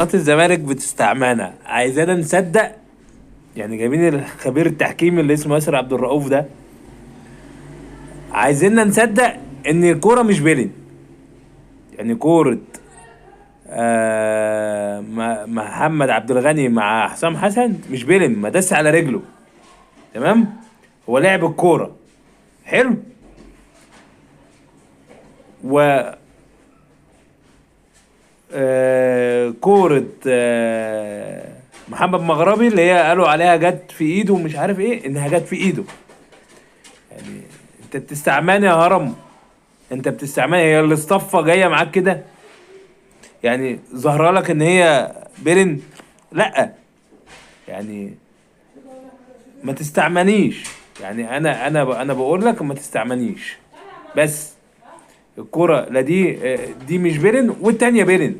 قناة الزمالك بتستعملنا عايزانا نصدق. يعني جايبين الخبير التحكيم اللي اسمه ياسر عبد الرؤوف ده، عايزيننا نصدق ان الكوره مش بيلين. يعني كوره محمد عبد الغني مع حسام حسن مش بيلين، ما دس على رجله. تمام. هو لعب الكوره حلو. و كوره محمد مغربي اللي هي قالوا عليها جت في ايده ومش عارف ايه، انها جت في ايده. يعني انت بتستعملني يا هرم، انت بتستعملها، هي الاصطفة جايه معاك كده. يعني ظاهره لك ان هي بيرن. لا، يعني ما تستعمنيش. يعني انا بقول لك ما تستعمنيش. بس الكرة لا دي، دي مش بيرن والتانية بيرن.